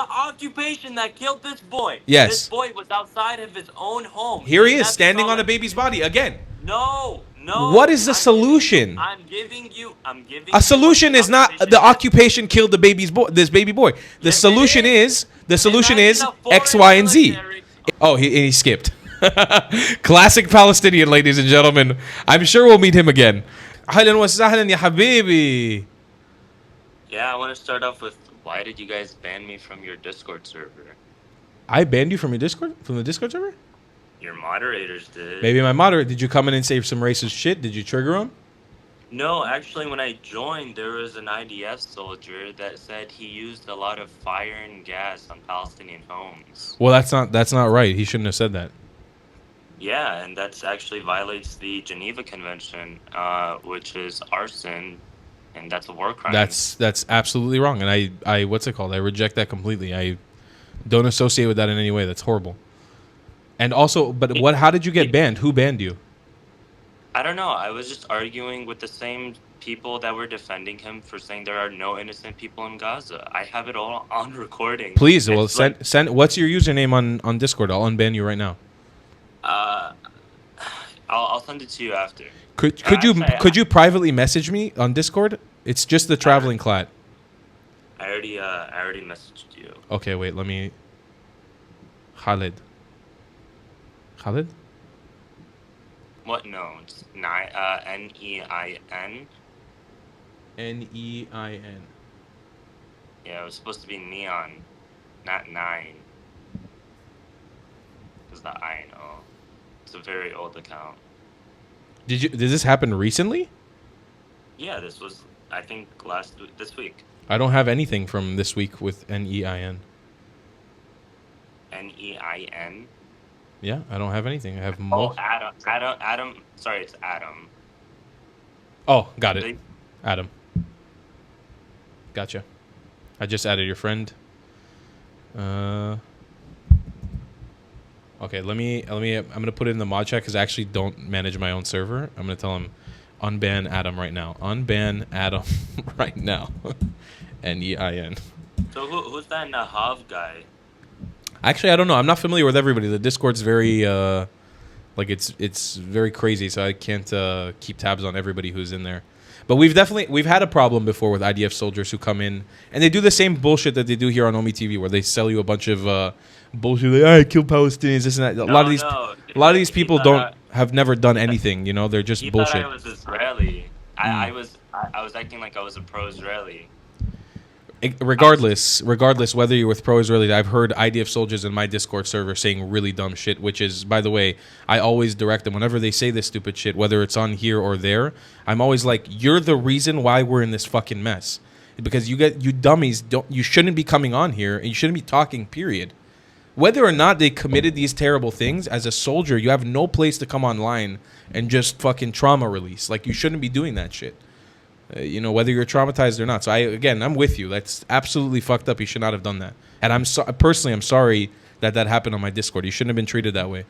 occupation that killed this boy. Yes. This boy was outside of his own home. Here he is, That's standing on a solid. baby's body again. No, What no. is the solution? I'm giving you. A solution is not the occupation killed the baby's boy. This baby boy. The solution is X, Y, and Z. Oh, he skipped. Classic Palestinian, ladies and gentlemen. I'm sure we'll meet him again. أهلا وسهلا يا حبيبي. Yeah, I want to start off with, why did you guys ban me from your Discord server? I banned you from your Discord, from the Discord server? Your moderators did. Maybe my moderator. Did you come in and say some racist shit? Did you trigger him? No, actually, when I joined, there was an IDF soldier that said he used a lot of fire and gas on Palestinian homes. Well, that's not right. He shouldn't have said that. Yeah, and that's actually violates the Geneva Convention, which is arson, and that's a war crime. That's absolutely wrong, and I what's it called? I reject that completely. I don't associate with that in any way. That's horrible. And also, but what? How did you get banned? Who banned you? I don't know. I was just arguing with the same people that were defending him for saying there are no innocent people in Gaza. I have it all on recording. Please, well, send. What's your username on Discord? I'll unban you right now. I'll send it to you after. Could you privately message me on Discord? It's just the traveling clat. I already messaged you. Okay, wait. Let me. Khalid. What? No, it's Nein. Nein. Yeah, it was supposed to be neon, not nine. Because the I know. It's a very old account. Did this happen recently? Yeah, this was, I think, this week. I don't have anything from this week with Nein. Nein. Yeah, I don't have anything. I have Adam. Sorry, it's Adam. Oh, got it. Adam. Gotcha. I just added your friend. Okay, I'm gonna put it in the mod chat because I actually don't manage my own server. I'm gonna tell him unban Adam right now. Unban Adam right now. Nein. So who's that Nahav guy? Actually, I don't know. I'm not familiar with everybody. The Discord's very it's very crazy, so I can't keep tabs on everybody who's in there. But we've had a problem before with IDF soldiers who come in and they do the same bullshit that they do here on Omi TV, where they sell you a bunch of bullshit like, I kill Palestinians, this and that. A lot of these people have never done anything. You know, they're just bullshit. Thought I was Israeli. I was acting like I was a pro-Israeli. Regardless whether you're with pro-Israeli, I've heard IDF soldiers in my Discord server saying really dumb shit, which is, by the way, I always direct them whenever they say this stupid shit, whether it's on here or there. I'm always like, you're the reason why we're in this fucking mess, because you dummies you shouldn't be coming on here and you shouldn't be talking, period. Whether or not they committed these terrible things, as a soldier, you have no place to come online and just fucking trauma release. Like, you shouldn't be doing that shit. You know, whether you're traumatized or not. So I'm with you. That's absolutely fucked up. You should not have done that. And I'm sorry that happened on my Discord. You shouldn't have been treated that way.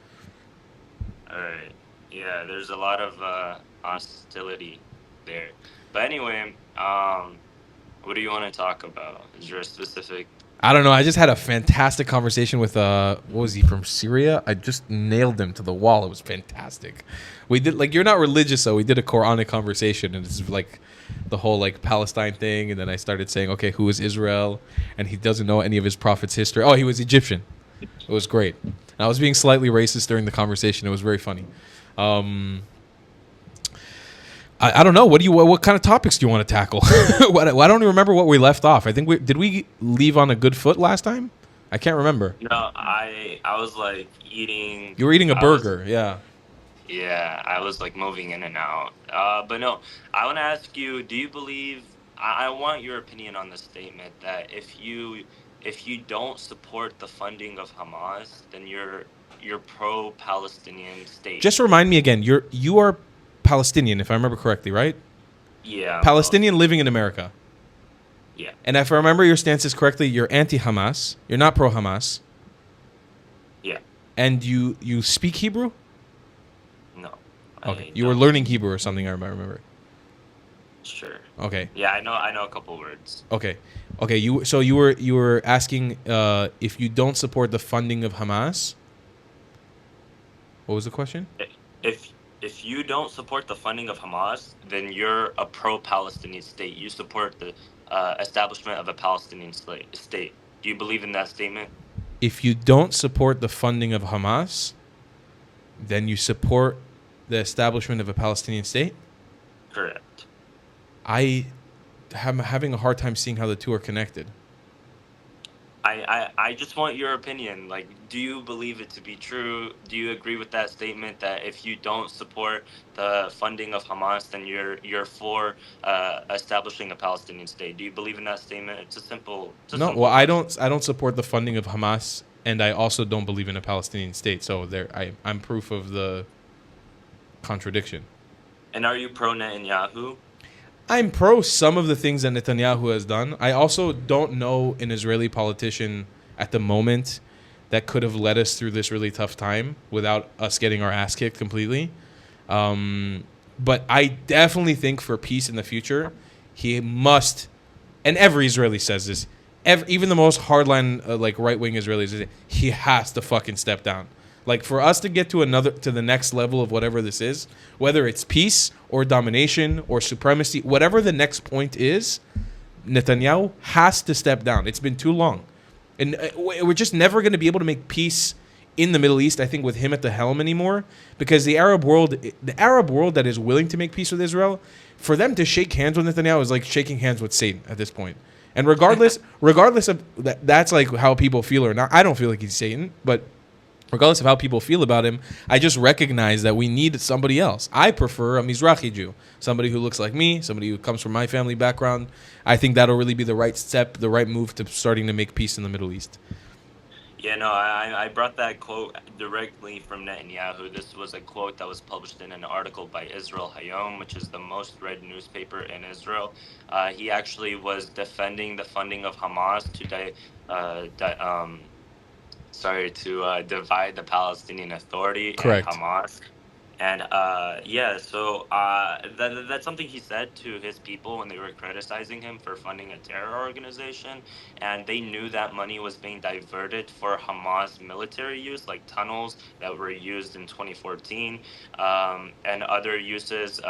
All right. Yeah, there's a lot of hostility there. But anyway, what do you want to talk about? Is there a specific? I don't know. I just had a fantastic conversation with what was he, from Syria? I just nailed him to the wall. It was fantastic. We did, like, you're not religious, so we did a Quranic conversation, and it's like the whole like Palestine thing, and then I started saying, okay, who is Israel? And he doesn't know any of his prophets' history. Oh, he was Egyptian. It was great. And I was being slightly racist during the conversation. It was very funny. I don't know. What kind of topics do you want to tackle? I don't even remember what we left off. I think did we leave on a good foot last time? I can't remember. No, I was like eating. You were eating a burger, yeah. Yeah, I was like moving in and out. But no, I want to ask you, do you believe, I want your opinion on the statement that if you don't support the funding of Hamas, then you're pro-Palestinian state. Just remind me again, you are Palestinian, if I remember correctly, right? Yeah. Palestinian living in America. Yeah. And if I remember your stances correctly, you're anti-Hamas. You're not pro-Hamas. Yeah. And you speak Hebrew? No. Okay. You were learning Hebrew or something, I remember. Sure. Okay. Yeah, I know a couple words. Okay. Okay. You were asking if you don't support the funding of Hamas. What was the question? If if you don't support the funding of Hamas, then you're a pro-Palestinian state. You support the establishment of a Palestinian state. Do you believe in that statement? If you don't support the funding of Hamas, then you support the establishment of a Palestinian state. Correct. I am having a hard time seeing how the two are connected. I just want your opinion. Like, do you believe it to be true? Do you agree with that statement that if you don't support the funding of Hamas, then you're for establishing a Palestinian state? Do you believe in that statement? It's a No, well, simple I question. don't. I don't support the funding of Hamas, and I also don't believe in a Palestinian state. So I'm proof of the contradiction. And are you pro Netanyahu? I'm pro some of the things that Netanyahu has done. I also don't know an Israeli politician at the moment that could have led us through this really tough time without us getting our ass kicked completely. But I definitely think for peace in the future, he must, and every Israeli says this, even the most hardline like right wing Israelis, he has to fucking step down. Like for us to get to the next level of whatever this is, whether it's peace or domination or supremacy, whatever the next point is, Netanyahu has to step down. It's been too long, and we're just never going to be able to make peace in the Middle East, I think, with him at the helm anymore, because the Arab world that is willing to make peace with Israel, for them to shake hands with Netanyahu is like shaking hands with Satan at this point. And regardless of that, that's like how people feel or not. I don't feel like he's Satan, but regardless of how people feel about him, I just recognize that we need somebody else. I prefer a Mizrahi Jew, somebody who looks like me, somebody who comes from my family background. I think that'll really be the right step, the right move to starting to make peace in the Middle East. Yeah, no, I brought that quote directly from Netanyahu. This was a quote that was published in an article by Israel Hayom, which is the most read newspaper in Israel. He actually was defending the funding of Hamas to divide the Palestinian Authority and Correct. Hamas. And yeah, so that's something he said to his people when they were criticizing him for funding a terror organization. And they knew that money was being diverted for Hamas military use, like tunnels that were used in 2014, and other uses,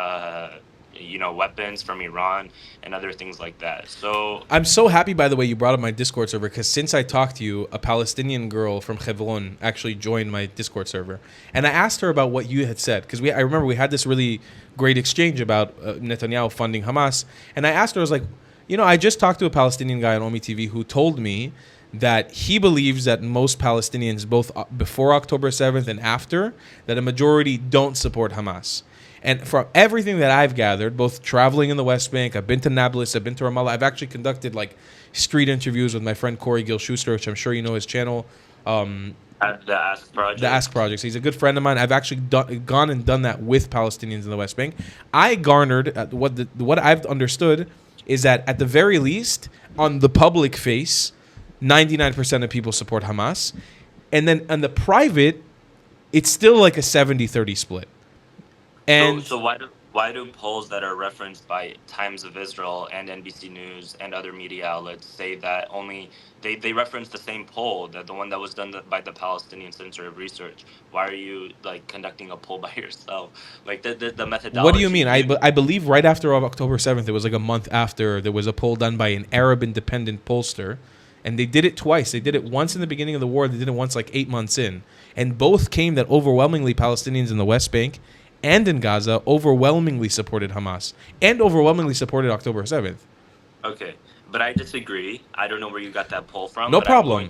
weapons from Iran and other things like that. So, I'm so happy, by the way, you brought up my Discord server, because since I talked to you, a Palestinian girl from Hebron actually joined my Discord server, and I asked her about what you had said, because I remember we had this really great exchange about Netanyahu funding Hamas, and I asked her, I was like, I just talked to a Palestinian guy on Omi TV who told me that he believes that most Palestinians, both before October 7th and after, that a majority don't support Hamas. And from everything that I've gathered, both traveling in the West Bank, I've been to Nablus, I've been to Ramallah, I've actually conducted like street interviews with my friend Corey Gil-Schuster, which I'm sure you know his channel. at the Ask The Ask Project. Project. So he's a good friend of mine. I've actually gone and done that with Palestinians in the West Bank. I garnered what I've understood is that at the very least, on the public face, 99% of people support Hamas, and then on the private, it's still like a 70-30 split. So, And so why do polls that are referenced by Times of Israel and NBC News and other media outlets say that only they reference the same poll, that the one that was done by the Palestinian Center of Research? Why are you like conducting a poll by yourself? Like the what do you methodology mean? you I believe right after October 7th, it was like a month after, there was a poll done by an Arab independent pollster. And they did it twice. They did it once in the beginning of the war. They did it once like 8 months in. And both came that overwhelmingly Palestinians in the West Bank and in Gaza overwhelmingly supported Hamas and overwhelmingly supported October 7th. Okay, but I disagree. I don't know where you got that poll from, No but problem.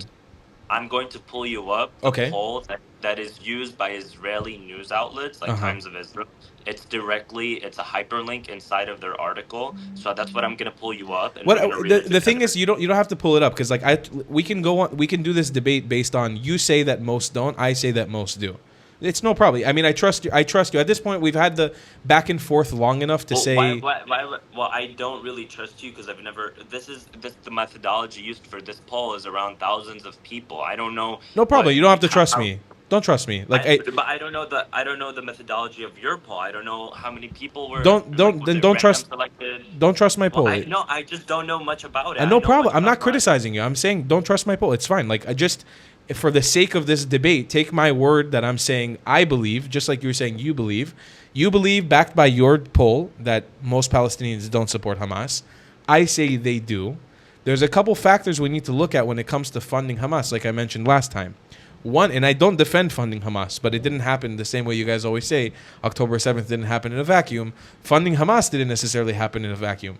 I'm going to pull you up the Okay. poll that is used by Israeli news outlets like Uh-huh. Times of Israel. It's a hyperlink inside of their article. So that's what I'm gonna pull you up, and we're gonna What read the it the thing together. is, you don't have to pull it up, because like we can go on, we can do this debate based on you say that most don't, I say that most do. It's no problem. I mean, I trust you. I trust you. At this point, we've had the back and forth long enough to Well, why, say why, why, well, I don't really trust you because I've never. The methodology used for this poll is around thousands of people. I don't know no what problem. You don't have to trust how me. Don't trust me. Like But I don't know the methodology of your poll. I don't know how many people were like, don't was then it don't random trust selected? don't trust my Well, poll. I just don't know much about it. I No know problem. much I'm not about mine. criticizing you. I'm saying don't trust my poll. It's fine. Like I just, for the sake of this debate, take my word that I'm saying I believe, just like you were saying you believe. You believe, backed by your poll, that most Palestinians don't support Hamas. I say they do. There's a couple factors we need to look at when it comes to funding Hamas, like I mentioned last time. One, and I don't defend funding Hamas, but it didn't happen the same way you guys always say. October 7th didn't happen in a vacuum. Funding Hamas didn't necessarily happen in a vacuum.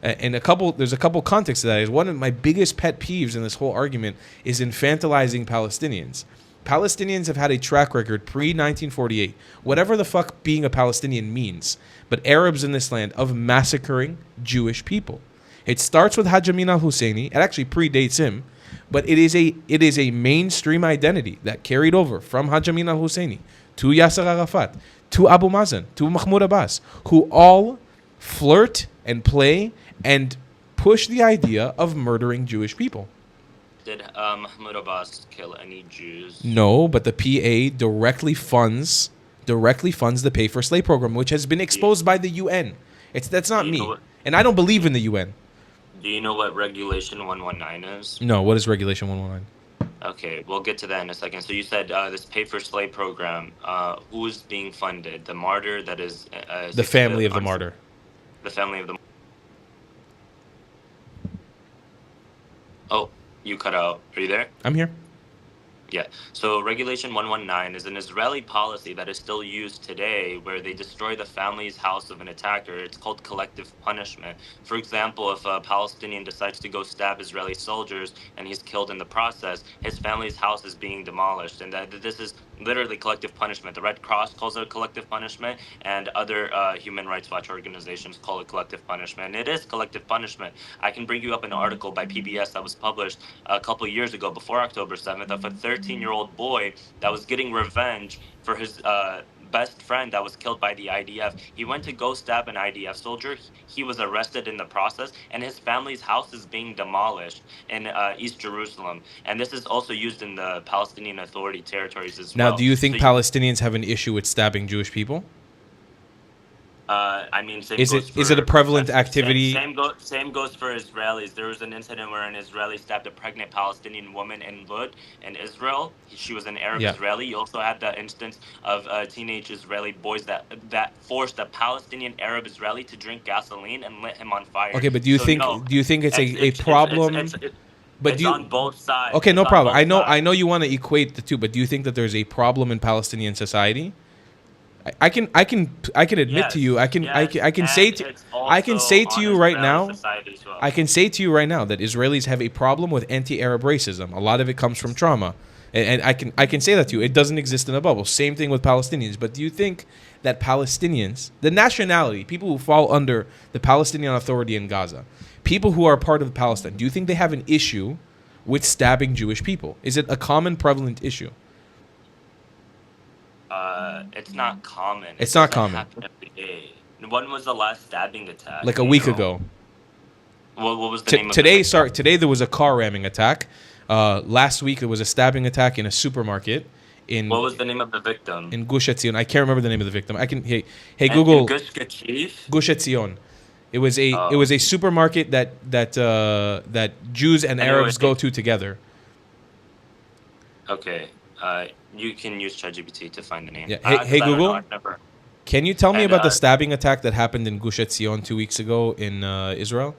And there's a couple contexts to that. Is one of my biggest pet peeves in this whole argument is infantilizing Palestinians. Palestinians have had a track record pre-1948, whatever the fuck being a Palestinian means, but Arabs in this land, of massacring Jewish people. It starts with Haj Amin al-Husseini. It actually predates him, but it is a mainstream identity that carried over from Haj Amin al-Husseini to Yasser Arafat, to Abu Mazen, to Mahmoud Abbas, who all flirt and play and push the idea of murdering Jewish people. Did Mahmoud Abbas kill any Jews? No, but the PA directly funds the Pay for Slay program, which has been exposed by the UN. That's not me, and I don't believe in the UN. Do you know what Regulation 119 is? No, what is Regulation 119? Okay, we'll get to that in a second. So you said this Pay for Slay program. Who's being funded? The martyr that is the family of the martyr. The family of the. Oh, you cut out. Are you there? I'm here. Yeah. So Regulation 119 is an Israeli policy that is still used today where they destroy the family's house of an attacker. It's called collective punishment. For example, if a Palestinian decides to go stab Israeli soldiers and he's killed in the process, his family's house is being demolished. And this is literally collective punishment. The Red Cross calls it collective punishment, and other human rights watch organizations call it collective punishment. And it is collective punishment. I can bring you up an article by PBS that was published a couple of years ago, before October 7th, of a 13-year-old boy that was getting revenge for his best friend that was killed by the IDF. He went to go stab an IDF soldier. He was arrested in the process, and his family's house is being demolished in East Jerusalem. And this is also used in the Palestinian Authority territories as well. Now, do you think Palestinians have an issue with stabbing Jewish people? I mean, is it a prevalent activity? Same goes for Israelis. There was an incident where an Israeli stabbed a pregnant Palestinian woman in Lud in Israel. She was an Arab Israeli. You also had the instance of teenage Israeli boys that forced a Palestinian Arab Israeli to drink gasoline and lit him on fire. Okay, but do you think it's a problem? It's on both sides. Okay, no problem. I know you want to equate the two, but do you think that there's a problem in Palestinian society? I can admit to you. I can say to you right now. I can say to you right now that Israelis have a problem with anti-Arab racism. A lot of it comes from trauma, and I can say that to you. It doesn't exist in a bubble. Same thing with Palestinians. But do you think that Palestinians, the nationality, people who fall under the Palestinian Authority in Gaza, people who are part of Palestine, do you think they have an issue with stabbing Jewish people? Is it a common, prevalent issue? It's not common. It's not common. Every day. When was the last stabbing attack? Like a week ago. What was the name of today? Sorry, today there was a car ramming attack. Last week there was a stabbing attack in a supermarket. What was the name of the victim? In Gush Etzion. I can't remember the name of the victim. Hey Google. Gush Etzion. It was a supermarket that Jews and Arabs go to together. Okay. You can use ChatGPT to find the name. Yeah. Hey Google, can you tell me about the stabbing attack that happened in Gush Etzion 2 weeks ago in Israel?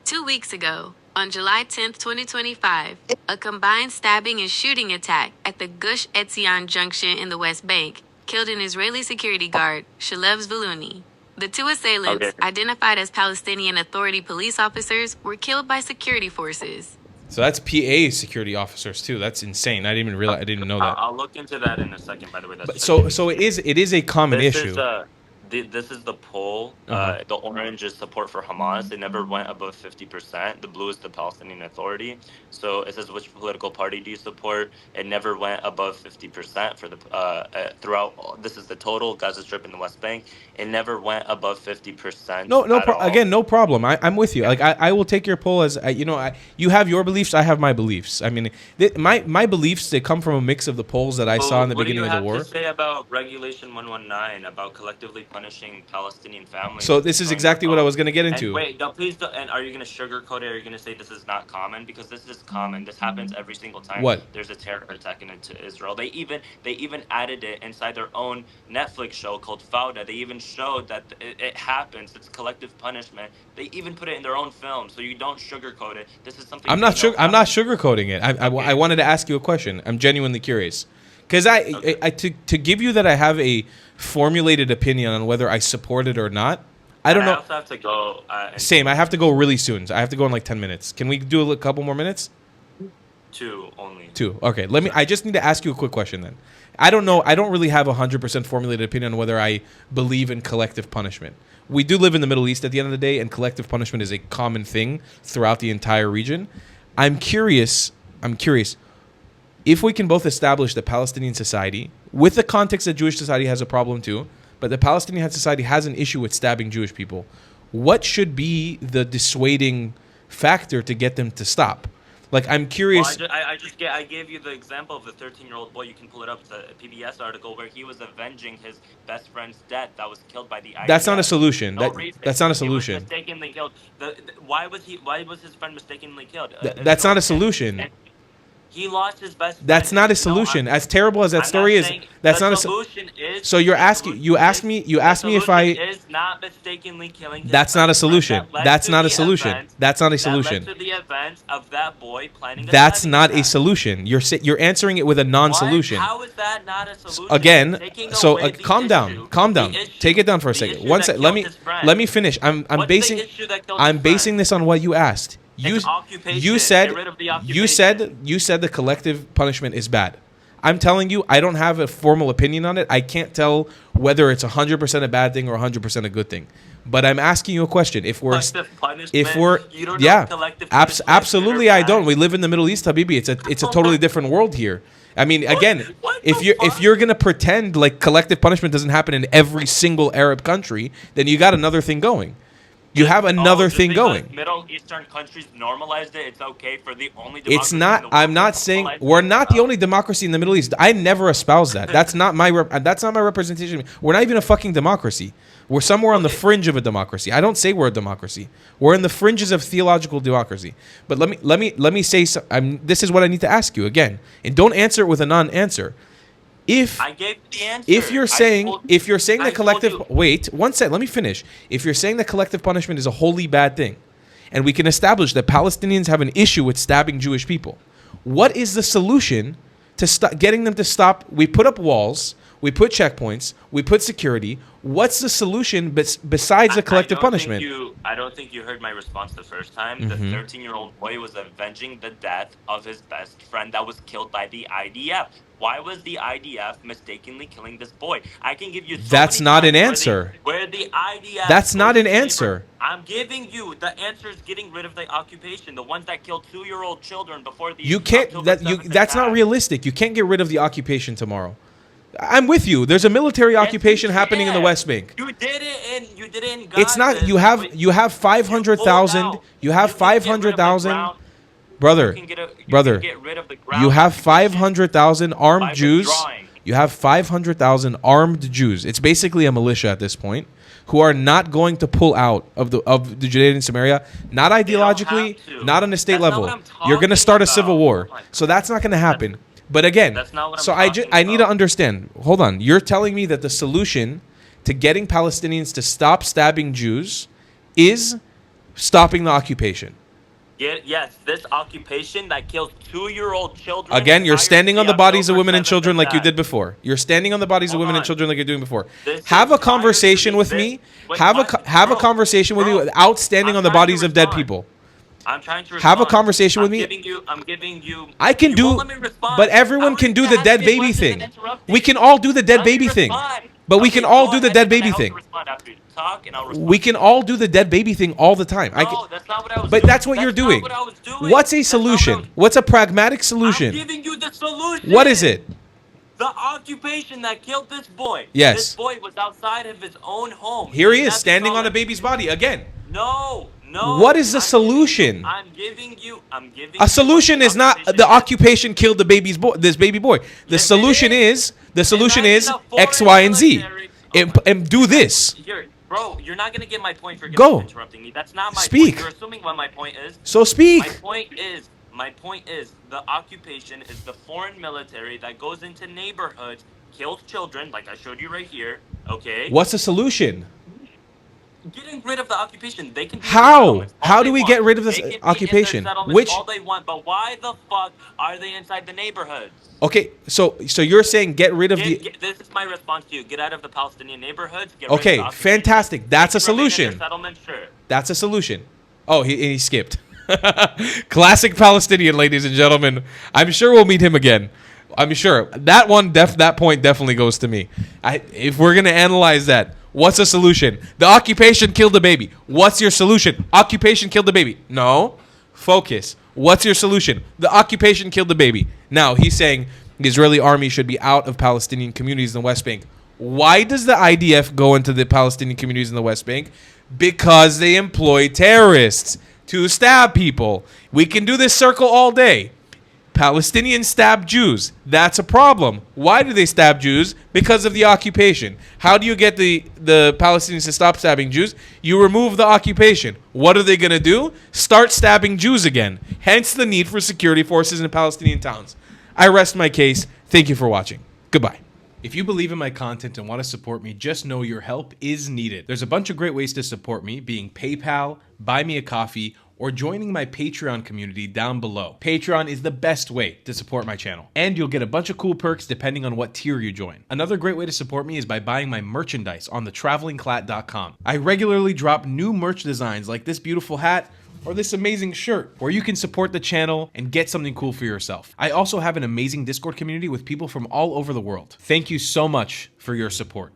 2 weeks ago, on July 10th, 2025, a combined stabbing and shooting attack at the Gush Etzion junction in the West Bank killed an Israeli security guard, Shalev Zvuluni. The two assailants, identified as Palestinian Authority police officers, were killed by security forces. So that's PA security officers too. That's insane. I didn't even realize. I didn't even know that. I'll look into that in a second. By the way, so it is a common issue. This is the poll. Uh-huh. The orange is support for Hamas. It never went above 50%. The blue is the Palestinian Authority. So it says, which political party do you support? It never went above 50% for the throughout. This is the total Gaza Strip and the West Bank. It never went above 50% No, at all. again, no problem. I'm with you. Yeah. Like I will take your poll as you have your beliefs. I have my beliefs. I mean, my beliefs, they come from a mix of the polls that I saw in the What do you beginning of the have war. to say about Regulation 119 about collectively punishing Palestinian families So for this is destroying their exactly what I was homes? going to get And into. wait, no, please don't. And are you going to sugarcoat it? Or are you going to say this is not common? Because this is common. This happens every single time What? there's a terror attack into Israel. They even added it inside their own Netflix show called Fauda. They even showed that it happens. It's collective punishment. They even put it in their own film. So you don't sugarcoat it. This is something they know I'm not happens. sugarcoating it. I Okay. wanted to ask you a question. I'm genuinely curious. Because Okay. to give you that I have a formulated opinion on whether I support it or not, I don't And I know. also have to go. Same. I have to go really soon. I have to go in like 10 minutes. Can we do a couple more minutes? Two only. Two. Okay. Let me. I just need to ask you a quick question then. I don't know. I don't really have a 100% formulated opinion on whether I believe in collective punishment. We do live in the Middle East at the end of the day, and collective punishment is a common thing throughout the entire region. I'm curious. If we can both establish that Palestinian society, with the context that Jewish society has a problem too, but the Palestinian society has an issue with stabbing Jewish people, what should be the dissuading factor to get them to stop? Like, I'm Well, curious. I gave you the example of the 13-year-old boy. You can pull it up. It's a PBS article where he was avenging his best friend's death that was killed by the IDF. That's not a solution. No reason. That's not a He was solution. mistakenly killed. Why was his friend mistakenly killed? That's not a solution. And he lost his best friend. That's not a No, solution. As terrible as that I'm story not is, saying that's the not a solution. Is So you're the asking. You solution asked is- me. You asked me if I. Is not mistakenly killing. His That's not a best friend. solution. That led That's to not a the solution. event- That's not a That solution. led to the events of that boy planning. That's not a solution. You're answering it with a non-solution. What? How is that not a solution? Again, Taking so away the calm down, issue- calm down. the issue- Take it down for a the second. issue One that sec. killed his friend. Let me finish. I'm What's the basing issue that killed I'm his basing friend? this on what you asked. It's occupation. You said Get rid of the you said the collective punishment is bad. I'm telling you, I don't have a formal opinion on it. I can't tell whether it's 100% a bad thing or 100% a good thing. But I'm asking you a question. If we're You don't know collective punishment absolutely, is good or I don't. bad? We live in the Middle East, Habibi. It's a totally different world here. I mean, again, What if the if fuck? you're gonna pretend like collective punishment doesn't happen in every single Arab country, then you got another thing going. You have another Just thing because going. Middle Eastern countries normalized it. It's okay for the only. It's democracy not. in the I'm world not to saying normalize we're it. not the only democracy in the Middle East. I never espouse that. That's not my. That's not my representation. We're not even a fucking democracy. We're somewhere on the fringe of a democracy. I don't say we're a democracy. We're in the fringes of theological democracy. But let me say. This is what I need to ask you again, and don't answer it with a non-answer. I gave the answer. If you're saying I the collective told you. wait one sec, let me finish. If you're saying that collective punishment is a wholly bad thing, and we can establish that Palestinians have an issue with stabbing Jewish people, what is the solution to getting them to stop? We put up walls, we put checkpoints, we put security. What's the solution besides the collective punishment? I don't think you heard my response the first time. The 13-year-old boy was avenging the death of his best friend that was killed by the IDF. Why was the IDF mistakenly killing this boy? I can give you. That's not an answer. Where the IDF. That's not an answer. I'm giving you the answer is getting rid of the occupation. The ones that killed 2-year-old children before the. You can't. October 7th That's not attack. realistic. You can't get rid of the occupation tomorrow. I'm with you. There's a military occupation happening in the West Bank. You did it in Gaza. It's not. You have 500,000. You have 500,000. Brother, you have 500,000 armed Jews. You have 500,000 armed Jews. It's basically a militia at this point, who are not going to pull out of the Judea and Samaria, not ideologically, have to. not on a state That's not level. what I'm You're going to talking start a about. civil war. Oh my So that's not going to happen. But again, That's not what I'm so talking I need to about. understand. Hold on. You're telling me that the solution to getting Palestinians to stop stabbing Jews is stopping the occupation. Yes, this occupation that kills 2-year-old children. Again, you're prior standing to on the bodies of October women and 7th children like you attack. did before. You're standing on the bodies of Hold women and on. children like you're doing before. This Have is a conversation prior to with this- me. Wait, Have a bro, conversation with you bro, without standing I'm on the trying to bodies of dead respond. people. I'm trying to Have a respond. conversation with I'm me. I'm giving you. I can You do, won't let me respond. but everyone I can wanted do to the dead ask you baby questions thing. and interrupt We me. can all do the dead Let me baby thing. respond. But we can all do the dead baby I thing. Respond after you talk, and I'll respond. We can all do the dead baby thing all the time. No, that's not what I was but doing. that's what you're doing. Not what I was doing. What's a solution? What's a pragmatic solution? I'm giving you the solution. What is it? The occupation that killed this boy. Yes. This boy was outside of his own home. Here he is, standing on a baby's body again. No. What is the solution? I'm giving you. A solution is not the occupation killed the baby boy. The solution is X, Y, and Z. And do this. Bro, you're not gonna get my point for interrupting me. That's not my Speak. point. You're assuming what my point is. So speak. My point is the occupation is the foreign military that goes into neighborhoods, kills children, like I showed you right here. Okay. What's the solution? Getting rid of the occupation. They can. How do we get rid of this occupation? Which all they want, but why the fuck are they inside the neighborhoods? Okay, so you're saying get rid of this is my response to you. Get out of the Palestinian neighborhoods. Okay, fantastic. That's a solution. Sure. That's a solution. Oh, he skipped. Classic Palestinian, ladies and gentlemen. I'm sure we'll meet him again. I'm sure that point definitely goes to me. If we're gonna analyze that, what's the solution? The occupation killed the baby. What's your solution? Occupation killed the baby. No, focus. What's your solution? The occupation killed the baby. Now he's saying the Israeli army should be out of Palestinian communities in the West Bank. Why does the IDF go into the Palestinian communities in the West Bank? Because they employ terrorists to stab people. We can do this circle all day. Palestinians stab Jews. That's a problem. Why do they stab Jews? Because of the occupation. How do you get the Palestinians to stop stabbing Jews? You remove the occupation. What are they going to do? Start stabbing Jews again. Hence the need for security forces in Palestinian towns. I rest my case. Thank you for watching. Goodbye. If you believe in my content and want to support me, just know your help is needed. There's a bunch of great ways to support me, being PayPal, Buy Me a Coffee, or joining my Patreon community down below. Patreon is the best way to support my channel, and you'll get a bunch of cool perks depending on what tier you join. Another great way to support me is by buying my merchandise on thetravelingclat.com. I regularly drop new merch designs like this beautiful hat or this amazing shirt, where you can support the channel and get something cool for yourself. I also have an amazing Discord community with people from all over the world. Thank you so much for your support.